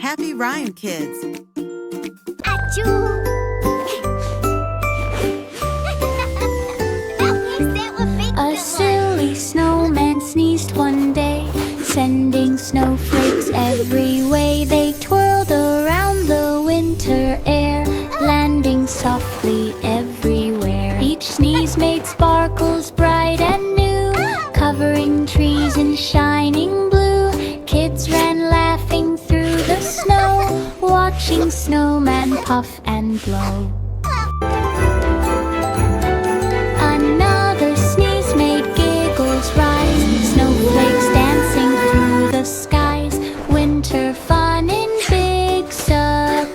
happy rhyme, kids. Achoo! A silly snowman sneezed one day, sending snowflakes every way. They twirled around the winter air, landing softly everywhere. Each sneeze made sparkles bright and new, covering trees in shining blue. Kids ran laughing through the snow, watching snowman puff and blow. Another sneeze made giggles rise, snowflakes dancing through the skies. Winter fun in big surprise.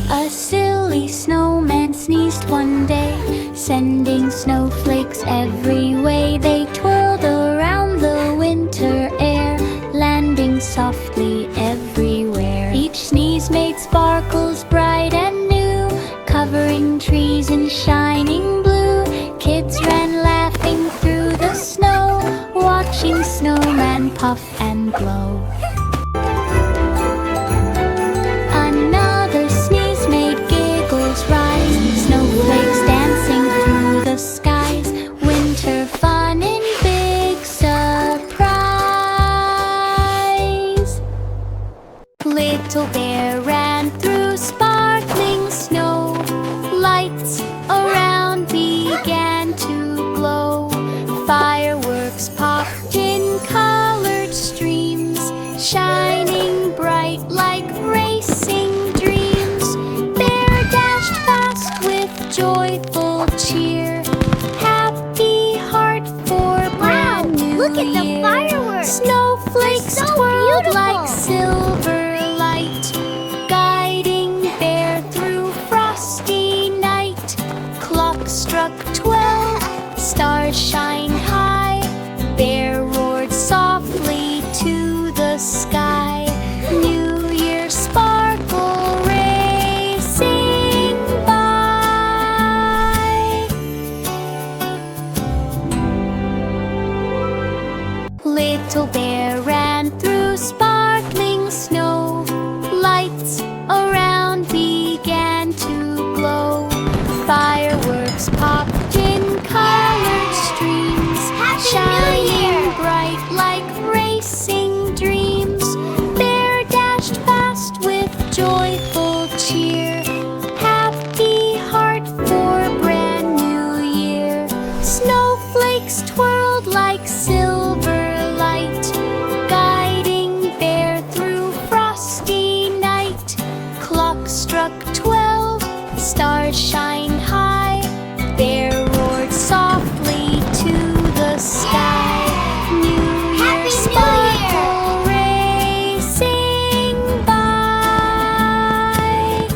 A silly snowman sneezed one day, sending snowflakes every way. They twirled around the winter air, landing softly everywhere. Each sneeze made sparkles bright and new, covering trees in shining blue. Kids ran laughing through the snow, watching snowman puff and blow. Another sneeze made giggles rise, snowflakes dancing through the skies. Winter fun in big surprise. Little bear ran through sparkling snow. Lights around began to glow. Fireworks popped in colored streams, shining bright like racing dreams. Bear dashed fast with joyful cheer, happy heart for brand new Look at the year. fireworks! Snowflakes They're so twirled beautiful. like silver light, guiding Bear through frosty night. Clock struck 12, stars shine high. Bear roared softly to the sky. New Year sparkle racing by. Little bear ran through sparkling snow. Lights around began to glow. Fireworks popped in colored streams, shining bright like racing dreams. Bear dashed fast with joyful cheer, happy heart for brand new year. Snowflakes twirled like silver light, guiding Bear through frosty night. Clock struck 12, stars shine high. Bear roared softly to the sky. New Year sparkle racing by.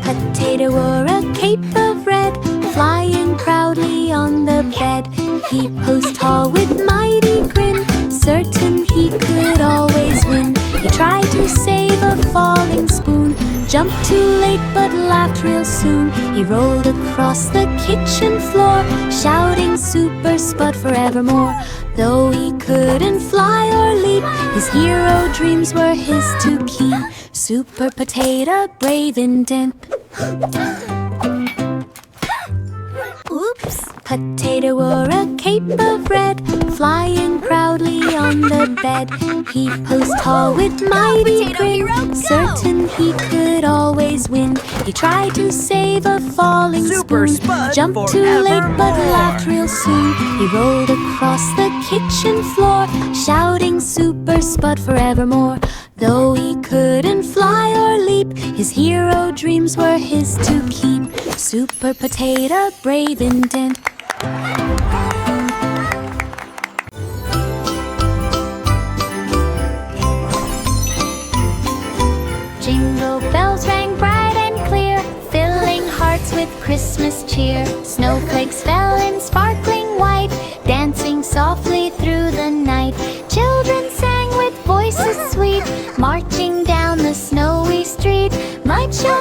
Potato wore a cape of red, flying proudly on the bed. He posed tall with mighty grin, certain he could always win. He tried to save a falling spoon, jumped too late but laughed real soon. He rolled across the kitchen floor, shouting super spud forevermore. Though he couldn't fly or leap, his hero dreams were his to keep. Super potato, brave and dimp. Oops! Potato wore a cape of red, flying proudly on the bed. He posed tall with mighty grin, certain he could always win. He tried to save a falling Super spoon, Spud jumped too late but forevermore. laughed real soon. He rolled across the kitchen floor, shouting super spud forevermore. Though he couldn't fly or leap, his hero dreams were his to keep. Super potato, brave and dimp. Jingle bells rang bright and clear, filling hearts with Christmas cheer. Snowflakes fell in sparkling white, dancing softly through the night. Children sang with voices sweet, marching down the snowy street. My children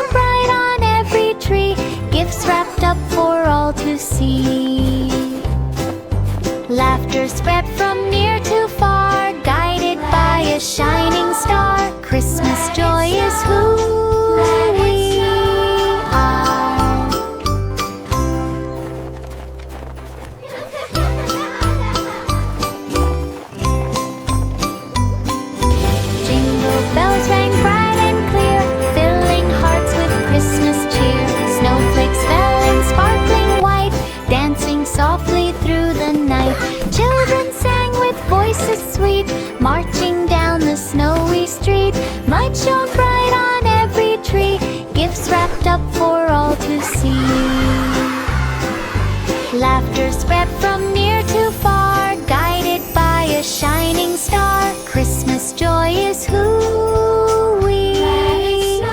street. Lights shone bright on every tree, gifts wrapped up for all to see. Laughter spread from near to far, guided by a shining star. Christmas joy is who we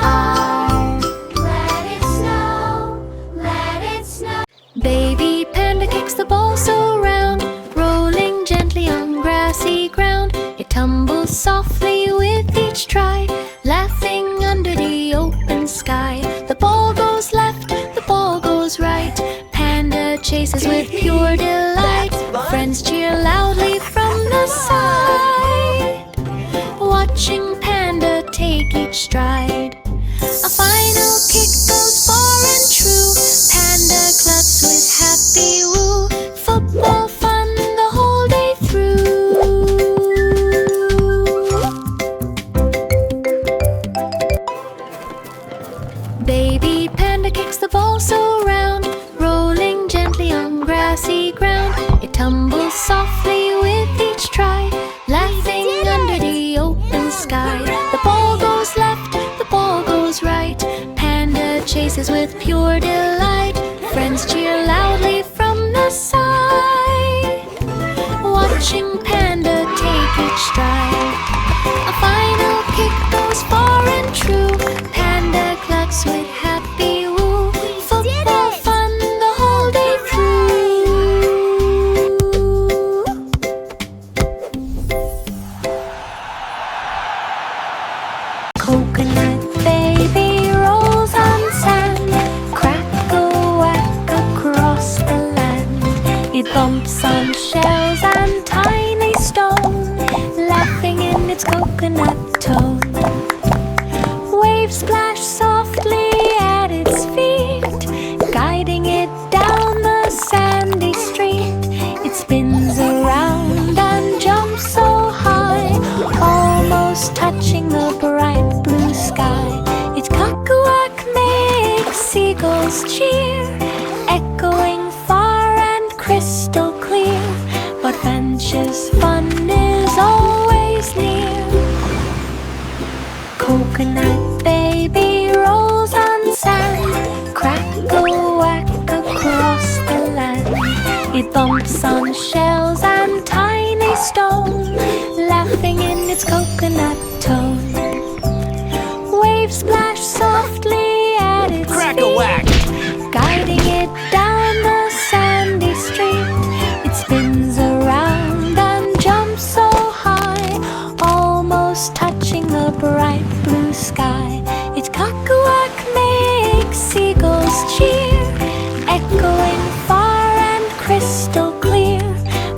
are. Let it snow, let it snow. Baby panda kicks the ball so round, rolling gently on grassy ground. It tumbles softly with each try, laughing under the open sky. The ball goes left, the ball goes right. Panda chases with pure delight. Friends cheer loudly from the side, watching Panda take each stride. A final kick goes far and true. Panda claps with happy woo. Football fun the whole day through. Baby Panda kicks the ball so round, rolling gently on grassy ground. It tumbles softly with each try, laughing under the open sky. The ball goes left, the ball goes right. Panda chases with pure delight. Friends cheer loudly from the side, watching Panda take each stride. A final kick goes far and true. Panda claps with happy woo. Football fun the whole day through. Coconut baby rolls on sand, crack a whack across the land. It bumps on shells and tiny stone, laughing in its coconut tone. Waves splash softly at its feet, guiding it down the sandy street. It spins around and jumps so high, almost touching the bright blue sky. Its cuckoo-quack makes seagulls cheer, echoing far and crystal clear. But Finch's fun is always near. Coconut baby rolls on sand, crack a whack across the land. It bumps on shells and tiny stone, laughing in its coconut tone. Waves splash softly at its feet, guiding it down the sandy street. It spins around and jumps so high, almost touching the bright blue sky. Its cuckoo-quack makes seagulls cheer, echoing far and crystal clear.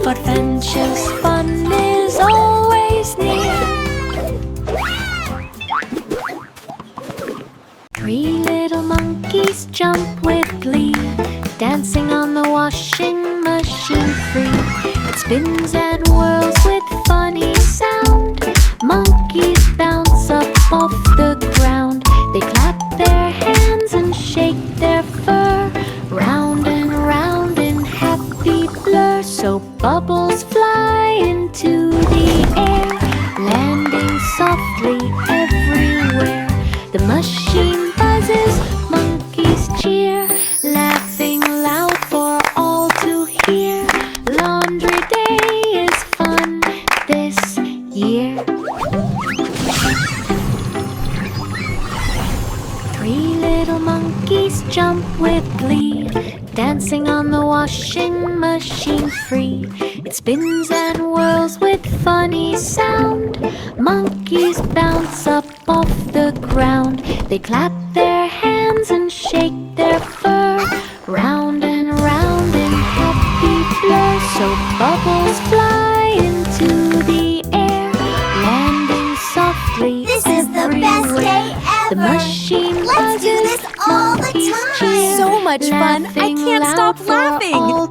But Finch's fun is always near. Three little monkeys jump with glee, dancing on the washing machine free. It spins and whirls with funny sound. Monkeys bounce up off the ground. They clap their hands and shake their fur, round and round in happy blur. So bubbles fly into the air, landing softly everywhere. The machine buzzes, monkeys cheer, laughing loud for all to hear. Laundry day is fun this year. Three little monkeys jump with glee, dancing on the washing machine free. It spins and whirls with funny sound. Monkeys bounce up off the ground. They clap their hands and shake their fur, round and round in happy blur. So bubbles fly into the air, landing softly This is the best day ever. The machine Let's do buzzes, this all the monkeys time. cheer, So much fun. I laughing can't loud stop for laughing. all